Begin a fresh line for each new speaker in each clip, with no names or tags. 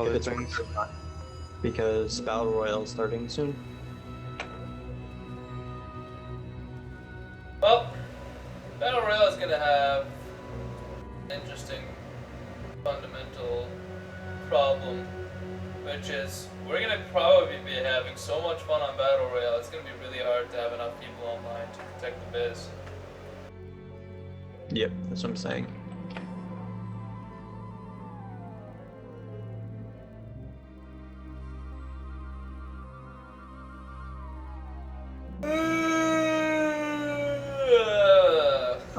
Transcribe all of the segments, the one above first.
other
it's
things?
worth it or not. Because Battle Royale is starting soon.
Well, Battle Royale is gonna have an interesting fundamental problem, which is we're gonna probably be having so much fun on Battle Royale, it's gonna be really hard to have enough people online to protect the biz.
Yep, that's what I'm saying.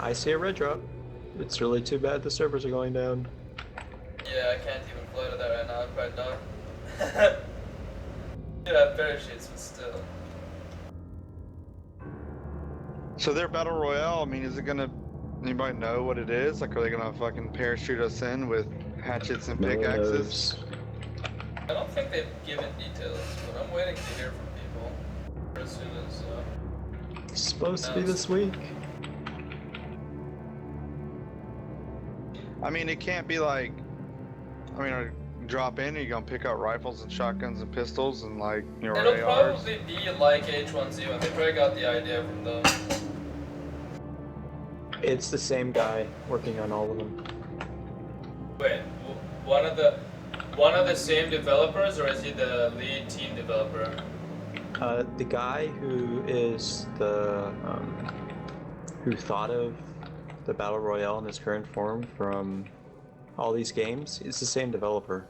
I see a red drop. It's really too bad the servers are going down.
Yeah, I can't even fly to that right now, I'm quite done. You have parachutes, but still.
So their battle royale, I mean, is it gonna? Anybody know what it is? Like, are they gonna fucking parachute us in with hatchets and
No one
pickaxes?
knows.
I don't think they've given details, but I'm waiting to hear from people as soon as.
It's supposed to be this week.
I mean, it can't be like. I mean, drop in. Are you gonna pick out rifles and shotguns and pistols and like
It'll
ARs?
probably be like H1Z1. They probably got the idea from them.
It's the same guy working on all of them.
Wait, one of the same developers, or is he the lead team developer?
The guy who is the who thought of the Battle Royale in its current form from all these games is the same developer.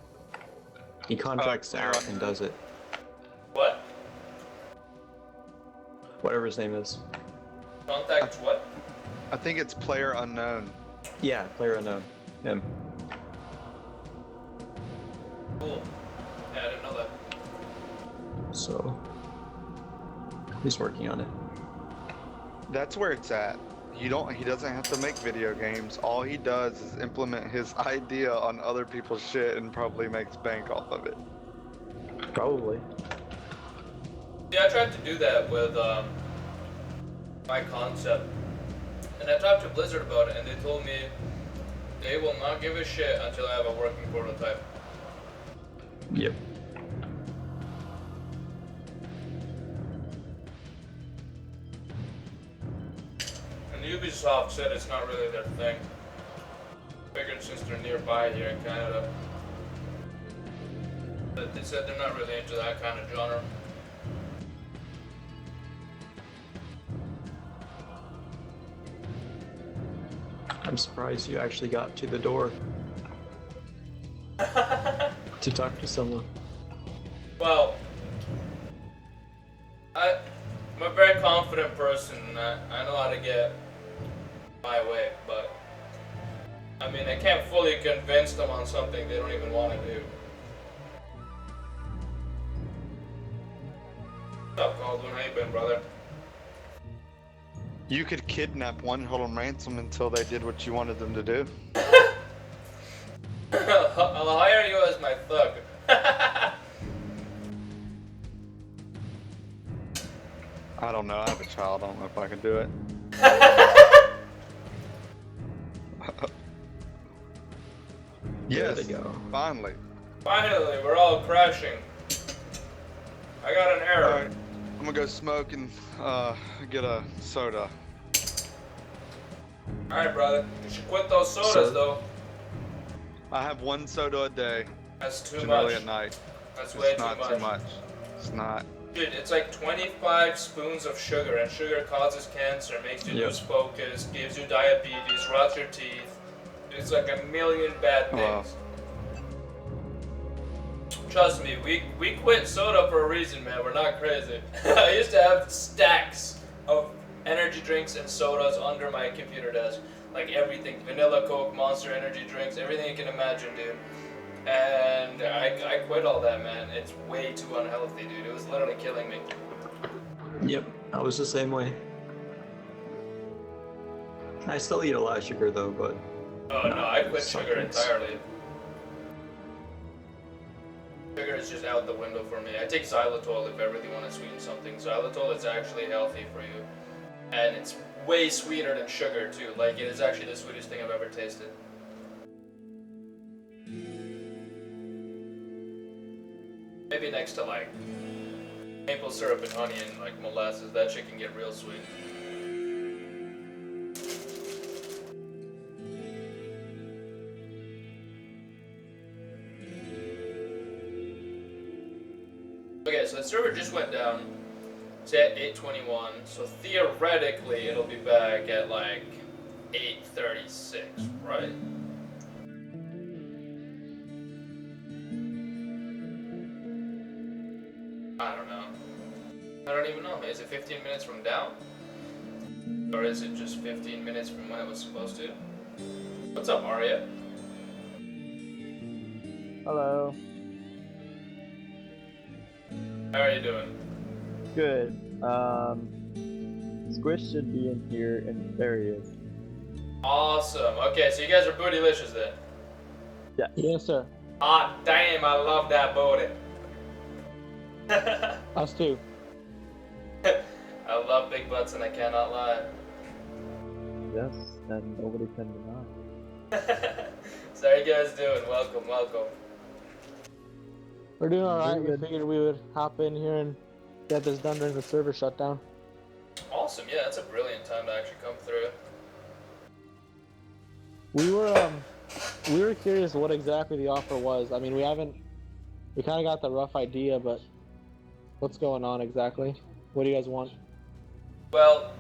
He contracts out and does it.
What?
Whatever his name is.
Contact what?
I think it's player unknown.
Yeah, player unknown. Him.
Cool. Yeah, I didn't know that.
So he's working on it.
That's where it's at. He doesn't have to make video games. All he does is implement his idea on other people's shit and probably makes bank off of it.
Probably.
Yeah, I tried to do that with my concept. And I talked to Blizzard about it, and they told me they will not give a shit until I have a working prototype.
Yep.
And Ubisoft said it's not really their thing. Figured since they're nearby here in Canada. But they said they're not really into that kind of genre.
I'm surprised you actually got to the door to talk to someone.
Well, I'm a very confident person, and I know how to get my way, but I mean, I can't fully convince them on something they don't even want to do. What's up, Baldwin? How you been, brother?
You could kidnap one, hold them ransom until they did what you wanted them to do.
I'll hire you as my thug.
I don't know. I have a child. I don't know if I can do it. Yes.
There they go.
Finally.
Finally, we're all crashing. I got an error.
Alright. I'm gonna go smoke and get a soda.
Alright, brother. You should quit those sodas, though.
I have one soda a day.
That's too
Generally
much.
at night.
That's way
It's not
too
too much. It's not.
Dude, it's like 25 spoons of sugar, and sugar causes cancer, makes you lose focus, gives you diabetes, rots your teeth. It's like a million bad things.
Wow.
Trust me, we quit soda for a reason, man. We're not crazy. I used to have stacks of energy drinks and sodas under my computer desk. Like everything, vanilla Coke, Monster energy drinks, everything you can imagine, dude. And I quit all that, man. It's way too unhealthy, dude. It was literally killing me.
Yep, I was the same way. I still eat a lot of sugar though, but
Oh no, I quit sugar
something's-
entirely. Sugar is just out the window for me. I take xylitol if I really want to sweeten something. Xylitol is actually healthy for you. And it's way sweeter than sugar too. Like, it is actually the sweetest thing I've ever tasted. Maybe next to like maple syrup and honey and like molasses, that shit can get real sweet. Okay, so the server just went down. It's at 8:21, so theoretically it'll be back at like 8:36, right? I don't know. I don't even know. Is it 15 minutes from down? Or is it just 15 minutes from when it was supposed to? What's up, Arya?
Hello.
How are you doing?
Good. Squish should be in here, and there he is.
Awesome. Okay, so you guys are bootylicious then.
Yeah.
Yes, sir.
Ah, damn, I love that booty.
Us too.
I love big butts and I cannot lie.
Yes, and nobody can deny.
So how you guys doing? Welcome, welcome.
We're doing alright.
Very
We
good.
figured we would hop in here and get this done during the server shutdown.
Awesome, yeah, that's a brilliant time to actually come through.
We were curious what exactly the offer was. I mean, we kind of got the rough idea, but what's going on exactly? What do you guys want?
Well,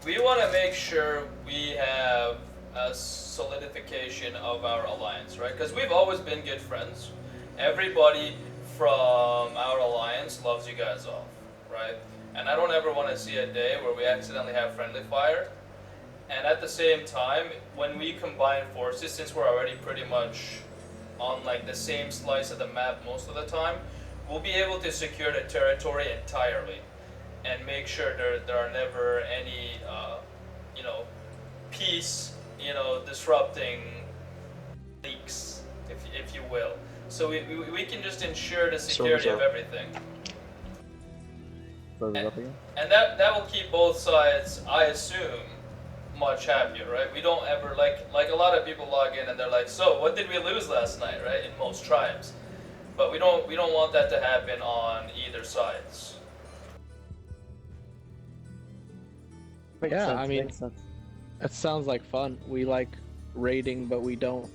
we want to make sure we have a solidification of our alliance, right? Because we've always been good friends. Everybody from our alliance loves you guys off, right? And I don't ever want to see a day where we accidentally have friendly fire. And at the same time, when we combine forces, since we're already pretty much on like the same slice of the map most of the time, we'll be able to secure the territory entirely and make sure there are never any, peace, disrupting leaks, if you will. So we can just ensure the security of everything.
Server's up again.
And that will keep both sides, I assume, much happier, right? We don't ever like a lot of people log in and they're like, so what did we lose last night, right? In most tribes. But we don't want that to happen on either sides.
Makes
Yeah,
sense,
I mean-
makes sense.
That sounds like fun. We like raiding, but we don't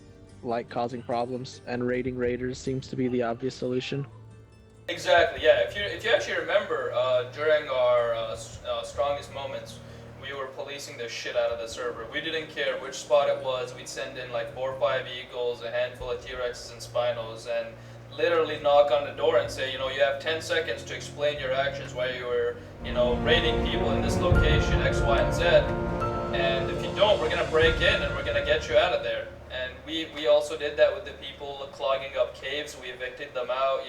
like causing problems. And raiding raiders seems to be the obvious solution.
Exactly, yeah. If you actually remember, during our strongest moments, we were policing the shit out of the server. We didn't care which spot it was. We'd send in like 4 or 5 eagles, a handful of T-Rexes and Spinos, and literally knock on the door and say, you have 10 seconds to explain your actions while you were, raiding people in this location, X, Y, and Z. And if you don't, we're gonna break in and we're gonna get you out of there. And we also did that with the people clogging up caves. We evicted them out.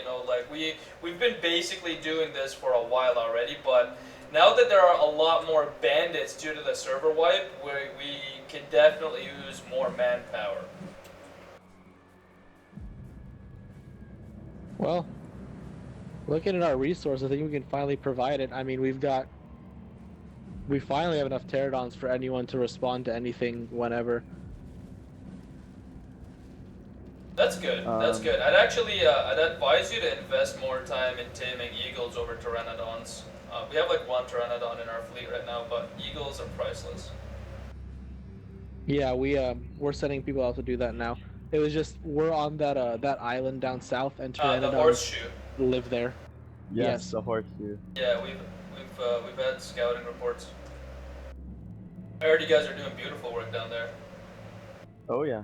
We've been basically doing this for a while already. But now that there are a lot more bandits due to the server wipe, we can definitely use more manpower.
Well, looking at our resources, I think we can finally provide it. I mean, we finally have enough pterodons for anyone to respond to anything whenever.
That's good. That's good. I'd advise you to invest more time in taming eagles over pteranodons. We have like 1 pteranodon in our fleet right now, but eagles are priceless.
Yeah, we're sending people out to do that now. It was just we're on that island down south, and
The
pteranodons
horseshoe.
live there.
Yes,
Yes.
the horseshoe.
Yeah, we've had scouting reports. I heard you guys are doing beautiful work down there.
Oh yeah.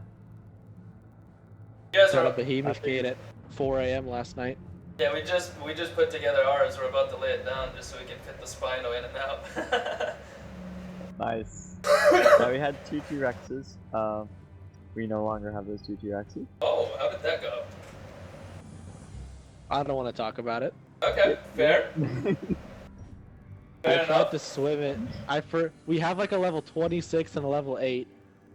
You guys
Set
are.
a behemoth gate at 4 a.m. last night.
Yeah, we just put together ours. We're about to lay it down just so we can fit the Spino in and out.
Nice. Now we had 2 T-Rexes. We no longer have those 2 T-Rexes.
Oh, how did that go?
I don't want to talk about it.
Okay, fair.
I
Fair
tried
enough.
to swim it. We have like a level 26 and a level 8,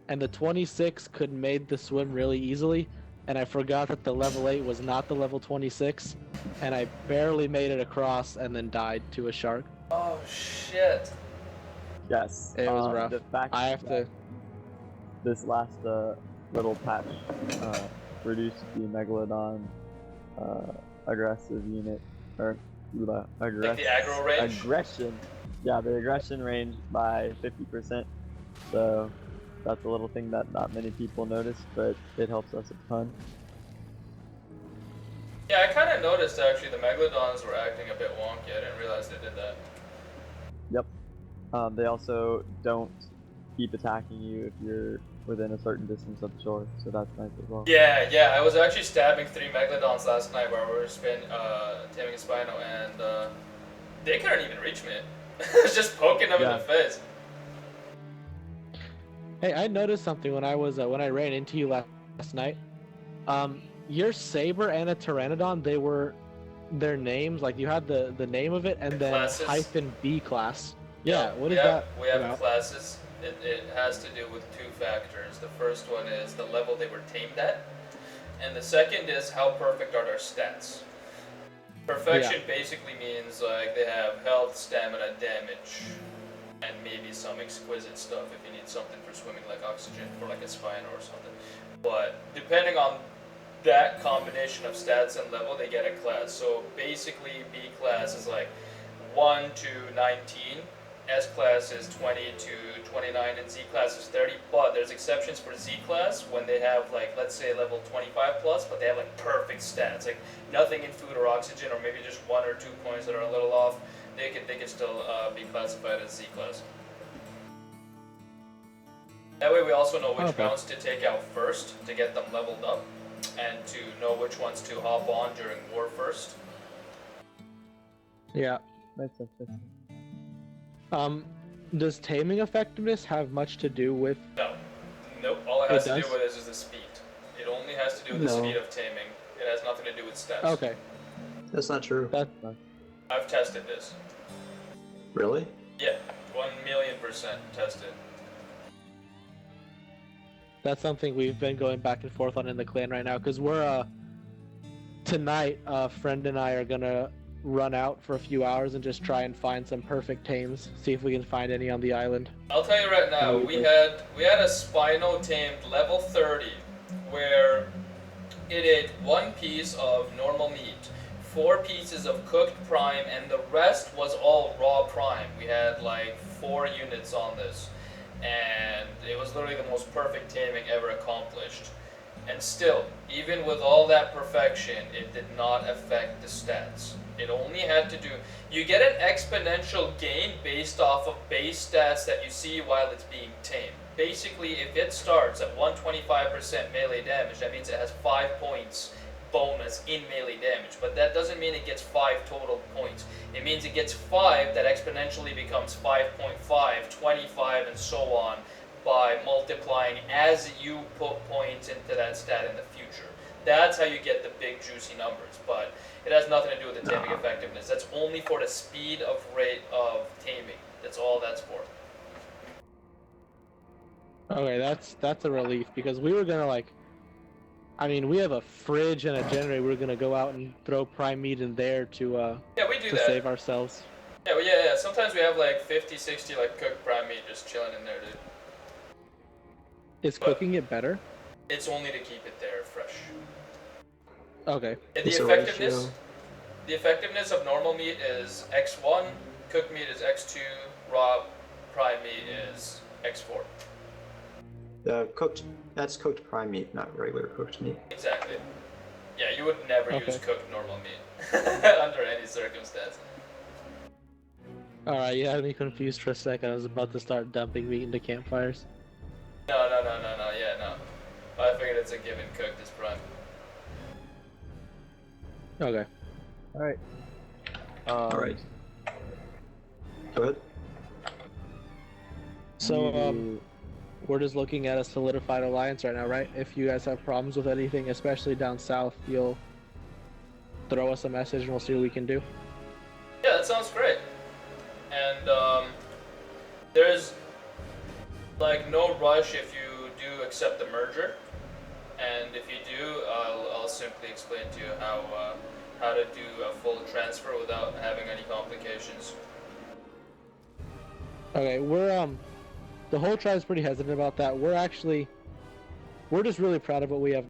and the 26 could made the swim really easily, and I forgot that the level 8 was not the level 26, and I barely made it across and then died to a shark.
Oh shit.
Yes.
It was rough.
The fact
I have
that
to.
this last little patch reduced the megalodon aggressive unit, or
Like the aggro range?
aggression. Yeah, the aggression range by 50%. So that's a little thing that not many people notice, but it helps us a ton.
Yeah, I kind of noticed actually the Megalodons were acting a bit wonky. I didn't realize they did that.
Yep. They also don't keep attacking you if you're within a certain distance of the shore, so that's nice as well.
Yeah, I was actually stabbing 3 Megalodons last night while we were taming a Spino, and they couldn't even reach me. I was just poking them in the face.
Hey, I noticed something when I ran into you last night. Your Saber and a Pteranodon, their names, like you had the name of it and then
classes.
-B class. Yeah, what is
yeah,
that?
We have
about?
classes. It has to do with 2 factors. The first one is the level they were tamed at, and the second is how perfect are their stats. Perfection basically means like they have health, stamina, damage, and maybe some exquisite stuff if you need something for swimming like oxygen for like a spine or something. But depending on that combination of stats and level, they get a class. So basically B class is like 1 to 19, S class is 20 to 29, and Z class is 30, but there's exceptions for Z class when they have like, let's say level 25 plus, but they have like perfect stats, like nothing in food or oxygen, or maybe just 1 or 2 points that are a little off, they can still be classified as Z class. That way we also know which mounts to take out first to get them leveled up, and to know which ones to hop on during war first.
Yeah.
Makes sense.
Does taming effectiveness have much to do with?
No. Nope. All it has to
does?
do with is the speed. It only has to do with the speed of taming. It has nothing to do with stats.
Okay.
That's not true.
I've tested this.
Really?
Yeah, 1,000,000% tested.
That's something we've been going back and forth on in the clan right now, because we're tonight, a friend and I are gonna run out for a few hours and just try and find some perfect tames, see if we can find any on the island.
I'll tell you right now, we had a Spino tamed level 30 where it ate 1 piece of normal meat, 4 pieces of cooked prime, and the rest was all raw prime. We had like 4 units on this, and it was literally the most perfect taming ever accomplished. And still, even with all that perfection, it did not affect the stats. It only had to do... You get an exponential gain based off of base stats that you see while it's being tamed. Basically, if it starts at 125% melee damage, that means it has 5 points bonus in melee damage. But that doesn't mean it gets 5 total points. It means it gets 5 that exponentially becomes 5.5, 25, and so on, by multiplying as you put points into that stat in the future. That's how you get the big juicy numbers, but it has nothing to do with the taming effectiveness. That's only for the speed of rate of taming. That's all that's for.
Okay, that's a relief, because we were gonna we have a fridge and a generator. We were gonna go out and throw prime meat in there to
we do that.
Save ourselves.
Yeah, well, yeah. Sometimes we have like 50, 60 like cooked prime meat just chilling in there, dude.
Is cooking it better?
It's only to keep it there fresh.
Okay.
And the effectiveness of normal meat is X1, cooked meat is X2, raw prime meat is X4.
That's cooked prime meat, not regular cooked meat.
Exactly. Yeah, you would never use cooked normal meat under any circumstance.
Alright, you had me confused for a second. I was about to start dumping meat into campfires.
No, yeah, no. I figured it's a given cooked is prime.
Okay.
Alright.
Alright. Go ahead.
So, we're just looking at a solidified alliance right now, right? If you guys have problems with anything, especially down south, you'll throw us a message and we'll see what we can do.
Yeah, that sounds great. And there's like no rush if you do accept the merger, and if you do, I'll simply explain to you how to do a full transfer without having any complications.
Okay, we're the whole tribe's pretty hesitant about that. We're just really proud of what we have